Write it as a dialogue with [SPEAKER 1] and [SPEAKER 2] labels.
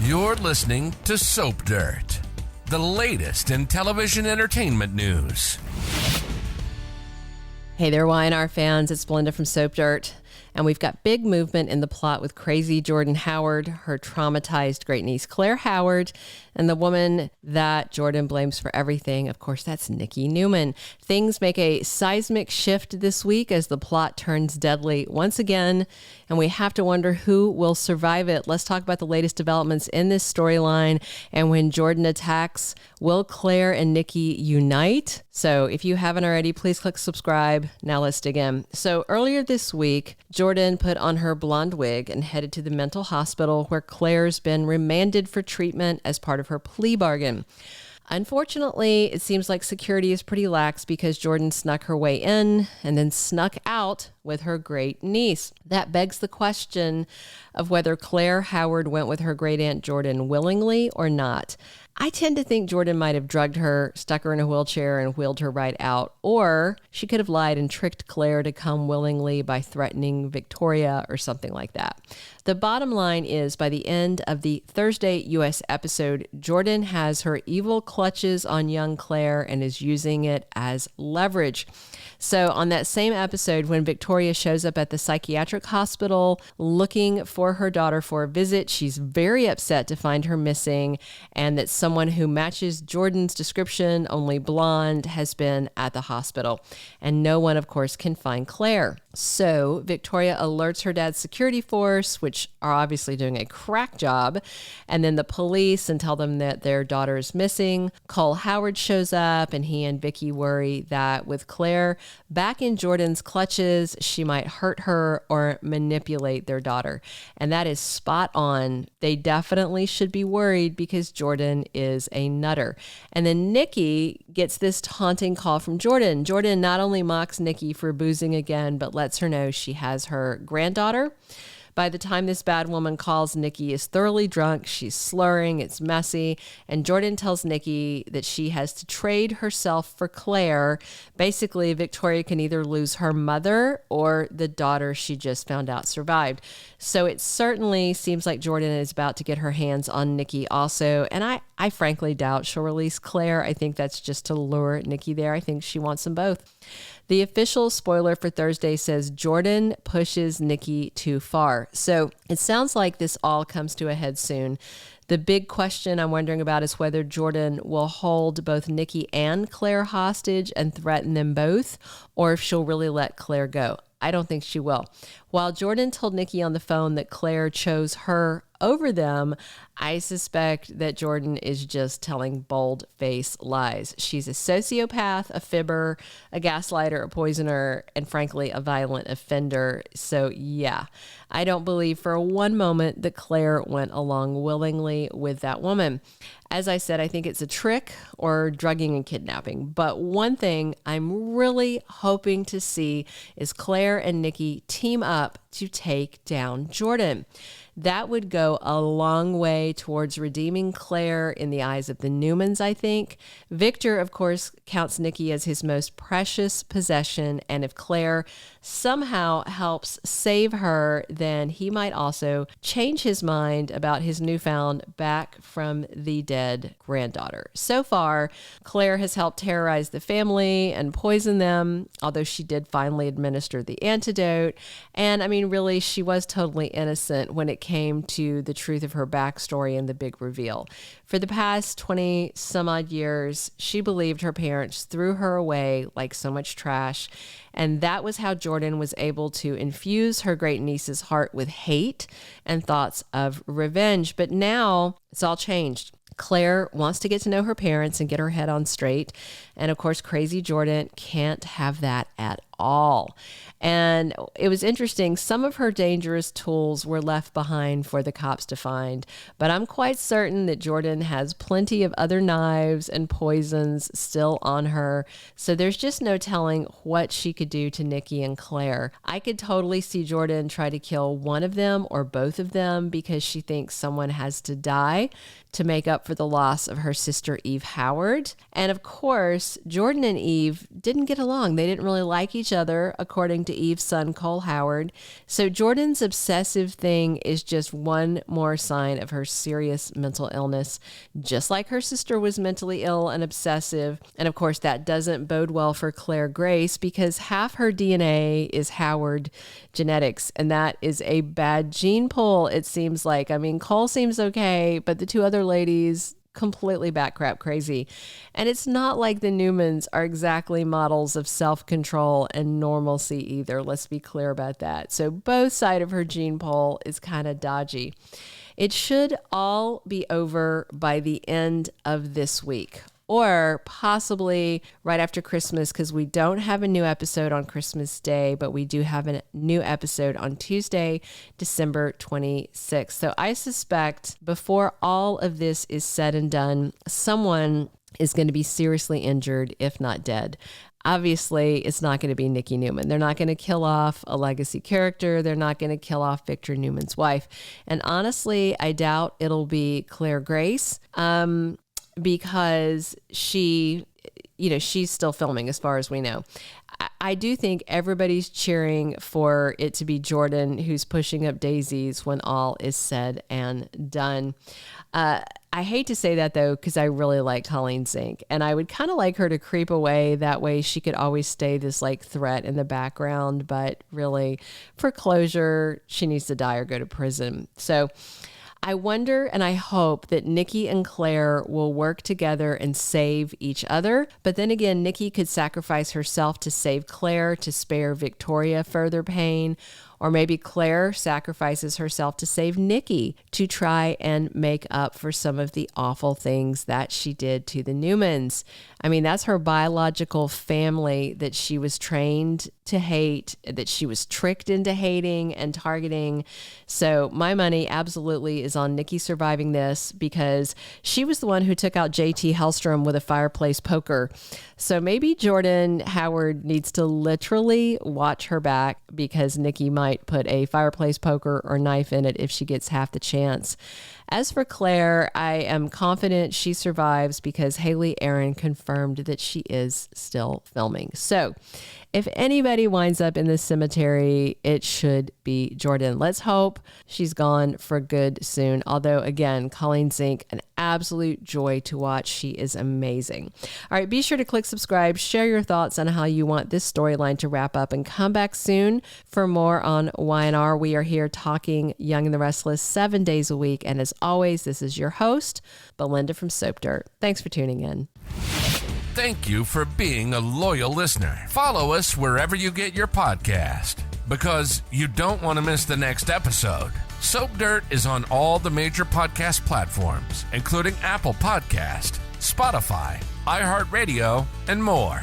[SPEAKER 1] You're listening to Soap Dirt, the latest in television entertainment news.
[SPEAKER 2] Hey there, Y&R fans. It's Belinda from Soap Dirt. And we've got big movement in the plot with crazy Jordan Howard, her traumatized great niece Claire Howard, and the woman that Jordan blames for everything. Of course, that's Nikki Newman. Things make a seismic shift this week as the plot turns deadly once again, and we have to wonder who will survive it. Let's talk about the latest developments in this storyline and when Jordan attacks. Will Claire and Nikki unite? So if you haven't already, please click subscribe. Now let's dig in. So earlier this week, Jordan put on her blonde wig and headed to the mental hospital where Claire's been remanded for treatment as part of her plea bargain. Unfortunately, it seems like security is pretty lax because Jordan snuck her way in and then snuck out with her great niece. That begs the question of whether Claire Howard went with her great aunt Jordan willingly or not. I tend to think Jordan might have drugged her, stuck her in a wheelchair, and wheeled her right out. Or she could have lied and tricked Claire to come willingly by threatening Victoria or something like that. The bottom line is, by the end of the Thursday U.S. episode, Jordan has her evil clutches on young Claire and is using it as leverage. So on that same episode, when Victoria shows up at the psychiatric hospital looking for her daughter for a visit, she's very upset to find her missing and that someone who matches Jordan's description, only blonde, has been at the hospital. And no one, of course, can find Claire. So Victoria alerts her dad's security force, which are obviously doing a crack job, and then the police, and tell them that their daughter is missing. Cole Howard shows up, and he and Vicky worry that with Claire back in Jordan's clutches, she might hurt her or manipulate their daughter. And that is spot on. They definitely should be worried because Jordan is a nutter. And then Nikki gets this taunting call from Jordan. Jordan not only mocks Nikki for boozing again, but lets her know she has her granddaughter. By the time this bad woman calls, Nikki is thoroughly drunk. She's slurring. It's messy. And Jordan tells Nikki that she has to trade herself for Claire. Basically, Victoria can either lose her mother or the daughter she just found out survived. So it certainly seems like Jordan is about to get her hands on Nikki also. And I frankly doubt she'll release Claire. I think that's just to lure Nikki there. I think she wants them both. The official spoiler for Thursday says Jordan pushes Nikki too far. So it sounds like this all comes to a head soon. The big question I'm wondering about is whether Jordan will hold both Nikki and Claire hostage and threaten them both, or if she'll really let Claire go. I don't think she will. While Jordan told Nikki on the phone that Claire chose her over them, I suspect that Jordan is just telling bold-faced lies. She's a sociopath, a fibber, a gaslighter, a poisoner, and frankly, a violent offender. So yeah, I don't believe for one moment that Claire went along willingly with that woman. As I said, I think it's a trick or drugging and kidnapping. But one thing I'm really hoping to see is Claire and Nikki team up to take down Jordan. That would go a long way towards redeeming Claire in the eyes of the Newmans, I think. Victor, of course, counts Nikki as his most precious possession, and if Claire somehow helps save her, then he might also change his mind about his newfound back from the dead granddaughter. So far, Claire has helped terrorize the family and poison them, although she did finally administer the antidote. And I mean, really, she was totally innocent when it came to the truth of her backstory and the big reveal. For the past 20 some odd years, she believed her parents threw her away like so much trash. And that was how Jordan was able to infuse her great niece's heart with hate and thoughts of revenge. But now it's all changed. Claire wants to get to know her parents and get her head on straight. And of course, crazy Jordan can't have that at all. And it was interesting. Some of her dangerous tools were left behind for the cops to find, but I'm quite certain that Jordan has plenty of other knives and poisons still on her. So there's just no telling what she could do to Nikki and Claire. I could totally see Jordan try to kill one of them or both of them because she thinks someone has to die to make up for the loss of her sister Eve Howard. And of course, Jordan and Eve didn't get along. They didn't really like each each other, according to Eve's son, Cole Howard. So Jordan's obsessive thing is just one more sign of her serious mental illness, just like her sister was mentally ill and obsessive. And of course, that doesn't bode well for Claire Grace because half her DNA is Howard genetics, and that is a bad gene pull, it seems like. I mean, Cole seems okay, but the two other ladies, completely batcrap crazy. And it's not like the Newmans are exactly models of self-control and normalcy either. Let's be clear about that. So both sides of her gene pool is kind of dodgy. It should all be over by the end of this week, or possibly right after Christmas, because we don't have a new episode on Christmas Day, but we do have a new episode on Tuesday, December 26th. So I suspect before all of this is said and done, someone is going to be seriously injured, if not dead. Obviously, it's not going to be Nikki Newman. They're not going to kill off a legacy character. They're not going to kill off Victor Newman's wife. And honestly, I doubt it'll be Claire Grace. Because she's still filming as far as we know. I do think everybody's cheering for it to be Jordan who's pushing up daisies when all is said and done. I hate to say that though, because I really like Colleen Zenk, and I would kind of like her to creep away. That way she could always stay this like threat in the background, but really for closure, she needs to die or go to prison. So I wonder and I hope that Nikki and Claire will work together and save each other. But then again, Nikki could sacrifice herself to save Claire to spare Victoria further pain. Or maybe Claire sacrifices herself to save Nikki to try and make up for some of the awful things that she did to the Newmans. I mean, that's her biological family that she was trained to hate, that she was tricked into hating and targeting. So my money absolutely is on Nikki surviving this because she was the one who took out JT Hellstrom with a fireplace poker. So maybe Jordan Howard needs to literally watch her back because Nikki might put a fireplace poker or knife in it if she gets half the chance. As for Claire, I am confident she survives because Hayley Erin confirmed that she is still filming. So if anybody winds up in this cemetery, it should be Jordan. Let's hope she's gone for good soon. Although, again, Colleen Zenk, an absolute joy to watch. She is amazing. All right, be sure to click subscribe, share your thoughts on how you want this storyline to wrap up, and come back soon for more on Y&R. We are here talking Young and the Restless 7 days a week. And as always, this is your host, Belinda from Soap Dirt. Thanks for tuning in.
[SPEAKER 1] Thank you for being a loyal listener. Follow us wherever you get your podcast because you don't want to miss the next episode. Soap Dirt is on all the major podcast platforms, including Apple Podcast, Spotify, iHeartRadio, and more.